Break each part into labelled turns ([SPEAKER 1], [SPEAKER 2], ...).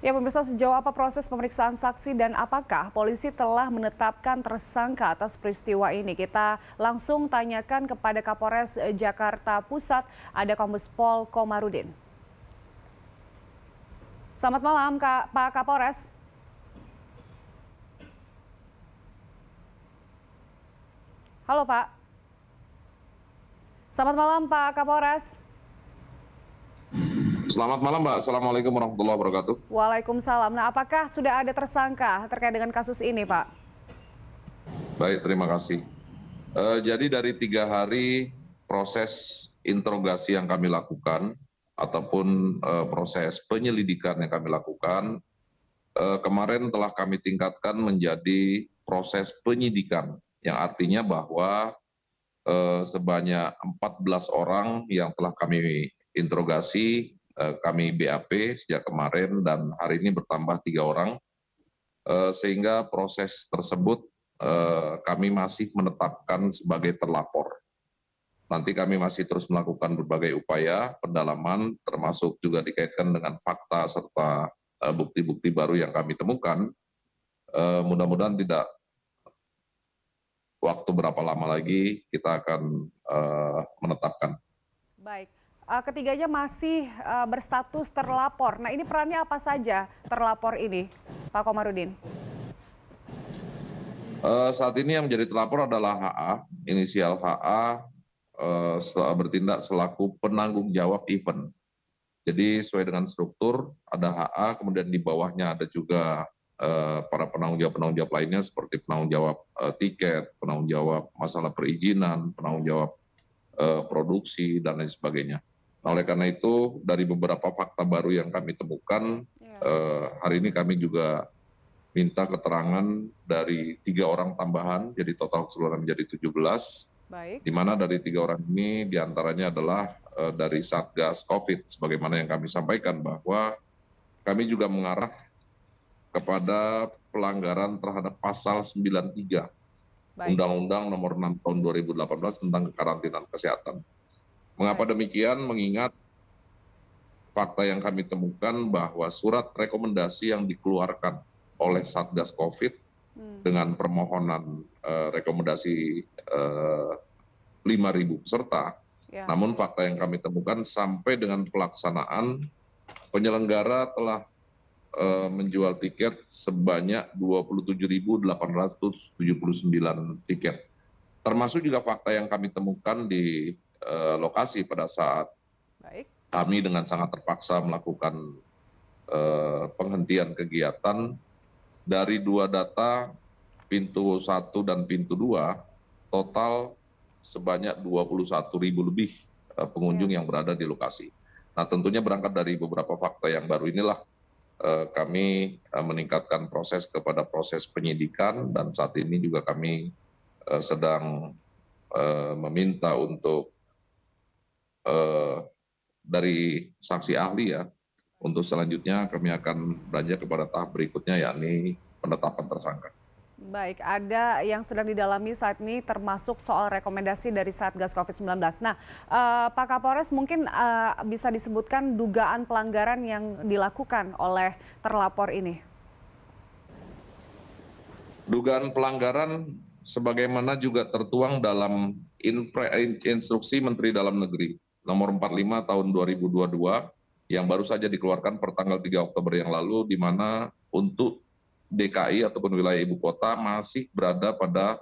[SPEAKER 1] Ya, pemirsa, sejauh apa proses pemeriksaan saksi dan apakah polisi telah menetapkan tersangka atas peristiwa ini? Kita langsung tanyakan kepada Kapolres Jakarta Pusat, ada Kombes Pol Komarudin. Selamat malam, Pak Kapolres. Halo, Pak. Selamat malam, Pak Kapolres.
[SPEAKER 2] Selamat malam, Mbak. Assalamualaikum warahmatullahi wabarakatuh.
[SPEAKER 1] Waalaikumsalam. Nah, apakah sudah ada tersangka terkait dengan kasus ini, Pak?
[SPEAKER 2] Baik, terima kasih. Jadi dari 3 hari proses interogasi yang kami lakukan ataupun proses penyelidikan yang kami lakukan, kemarin telah kami tingkatkan menjadi proses penyidikan, yang artinya bahwa sebanyak 14 orang yang telah kami interogasi, kami BAP sejak kemarin dan hari ini bertambah 3 orang. Sehingga proses tersebut kami masih menetapkan sebagai terlapor. Nanti kami masih terus melakukan berbagai upaya pendalaman, termasuk juga dikaitkan dengan fakta serta bukti-bukti baru yang kami temukan. Mudah-mudahan tidak waktu berapa lama lagi kita akan menetapkan.
[SPEAKER 1] Baik. Ketiganya masih berstatus terlapor. Nah, ini perannya apa saja terlapor ini, Pak Komarudin?
[SPEAKER 2] Saat ini yang menjadi terlapor adalah HA, inisial HA, bertindak selaku penanggung jawab event. Jadi sesuai dengan struktur, ada HA, kemudian di bawahnya ada juga para penanggung jawab lainnya seperti penanggung jawab tiket, penanggung jawab masalah perizinan, penanggung jawab produksi, dan lain sebagainya. Nah, oleh karena itu, dari beberapa fakta baru yang kami temukan, hari ini kami juga minta keterangan dari 3 orang tambahan, jadi total keseluruhan menjadi 17,
[SPEAKER 1] Baik.
[SPEAKER 2] di mana dari 3 orang ini diantaranya adalah dari Satgas COVID, sebagaimana yang kami sampaikan bahwa kami juga mengarah kepada pelanggaran terhadap pasal 93
[SPEAKER 1] Baik.
[SPEAKER 2] Undang-Undang Nomor 6 Tahun 2018 tentang kekarantinaan kesehatan. Mengapa
[SPEAKER 1] Baik.
[SPEAKER 2] demikian? Mengingat fakta yang kami temukan bahwa surat rekomendasi yang dikeluarkan oleh Satgas COVID dengan permohonan rekomendasi 5.000 peserta.
[SPEAKER 1] Ya.
[SPEAKER 2] Namun fakta yang kami temukan sampai dengan pelaksanaan, penyelenggara telah menjual tiket sebanyak 27.879 tiket. Termasuk juga fakta yang kami temukan di lokasi pada saat
[SPEAKER 1] Baik.
[SPEAKER 2] kami dengan sangat terpaksa melakukan penghentian kegiatan. Dari 2 data, pintu 1 dan pintu 2, total sebanyak 21.000 lebih pengunjung yang berada di lokasi. Nah, tentunya berangkat dari beberapa fakta yang baru inilah kami meningkatkan proses kepada proses penyidikan, dan saat ini juga kami sedang meminta untuk dari saksi ahli ya. Untuk selanjutnya kami akan beranjak kepada tahap berikutnya, yakni penetapan tersangka.
[SPEAKER 1] Baik, ada yang sedang didalami saat ini termasuk soal rekomendasi dari Satgas COVID-19. Nah, Pak Kapolres mungkin bisa disebutkan dugaan pelanggaran yang dilakukan oleh terlapor ini.
[SPEAKER 2] Dugaan pelanggaran sebagaimana juga tertuang dalam instruksi Menteri Dalam Negeri nomor 45 tahun 2022 yang baru saja dikeluarkan per tanggal 3 Oktober yang lalu, di mana untuk DKI ataupun wilayah ibu kota masih berada pada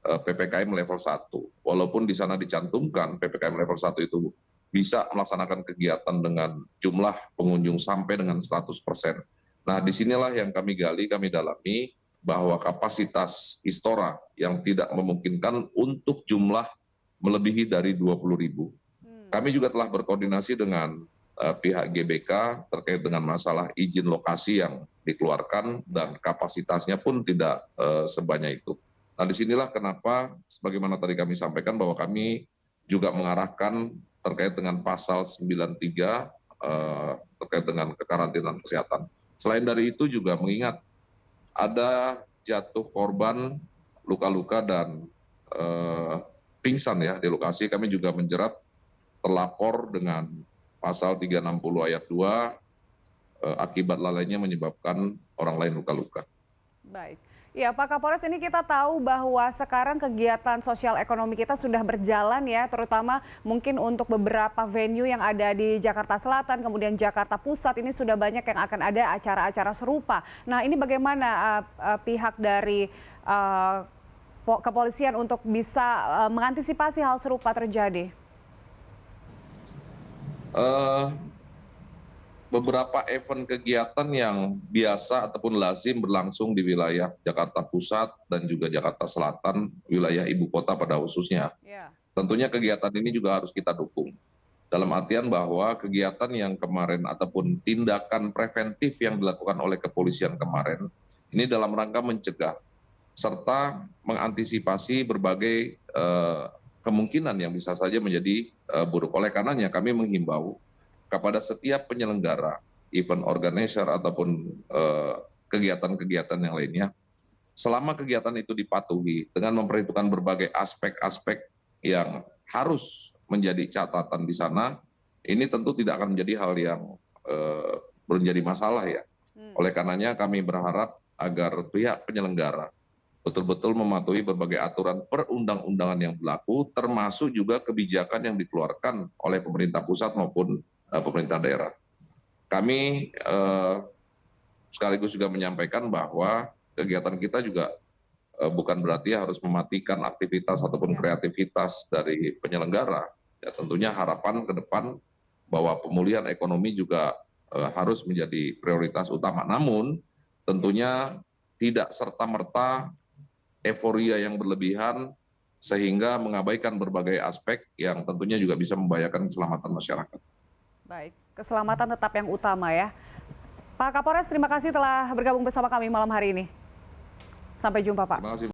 [SPEAKER 2] PPKM level 1. Walaupun di sana dicantumkan PPKM level 1 itu bisa melaksanakan kegiatan dengan jumlah pengunjung sampai dengan 100%. Nah, disinilah yang kami gali, kami dalami, bahwa kapasitas istora yang tidak memungkinkan untuk jumlah melebihi dari 20.000. Kami juga telah berkoordinasi dengan pihak GBK terkait dengan masalah izin lokasi yang dikeluarkan dan kapasitasnya pun tidak sebanyak itu. Nah, disinilah kenapa sebagaimana tadi kami sampaikan bahwa kami juga mengarahkan terkait dengan pasal 93 terkait dengan kekarantinaan kesehatan. Selain dari itu juga mengingat ada jatuh korban, luka-luka dan pingsan ya di lokasi, kami juga menjerat terlapor dengan pasal 360 ayat 2 akibat lalainya menyebabkan orang lain luka-luka.
[SPEAKER 1] Baik. Ya, Pak Kapolres, ini kita tahu bahwa sekarang kegiatan sosial ekonomi kita sudah berjalan ya, terutama mungkin untuk beberapa venue yang ada di Jakarta Selatan, kemudian Jakarta Pusat, ini sudah banyak yang akan ada acara-acara serupa. Nah, ini bagaimana pihak dari kepolisian untuk bisa mengantisipasi hal serupa terjadi?
[SPEAKER 2] Eh, Beberapa event kegiatan yang biasa ataupun lazim berlangsung di wilayah Jakarta Pusat dan juga Jakarta Selatan, wilayah ibu kota pada khususnya.
[SPEAKER 1] Ya.
[SPEAKER 2] Tentunya kegiatan ini juga harus kita dukung. Dalam artian bahwa kegiatan yang kemarin ataupun tindakan preventif yang dilakukan oleh kepolisian kemarin, ini dalam rangka mencegah serta mengantisipasi berbagai kemungkinan yang bisa saja menjadi buruk. Oleh karenanya kami menghimbau kepada setiap penyelenggara, event organizer ataupun kegiatan-kegiatan yang lainnya, selama kegiatan itu dipatuhi dengan memperhitungkan berbagai aspek-aspek yang harus menjadi catatan di sana, ini tentu tidak akan menjadi hal yang menjadi masalah ya. Oleh karenanya kami berharap agar pihak penyelenggara betul-betul mematuhi berbagai aturan perundang-undangan yang berlaku, termasuk juga kebijakan yang dikeluarkan oleh pemerintah pusat maupun pemerintah daerah. Kami sekaligus juga menyampaikan bahwa kegiatan kita juga bukan berarti harus mematikan aktivitas ataupun kreativitas dari penyelenggara. Ya, tentunya harapan ke depan bahwa pemulihan ekonomi juga harus menjadi prioritas utama. Namun tentunya tidak serta-merta euforia yang berlebihan sehingga mengabaikan berbagai aspek yang tentunya juga bisa membahayakan keselamatan masyarakat.
[SPEAKER 1] Baik, keselamatan tetap yang utama ya. Pak Kapolres, terima kasih telah bergabung bersama kami malam hari ini. Sampai jumpa, Pak.
[SPEAKER 2] Terima kasih.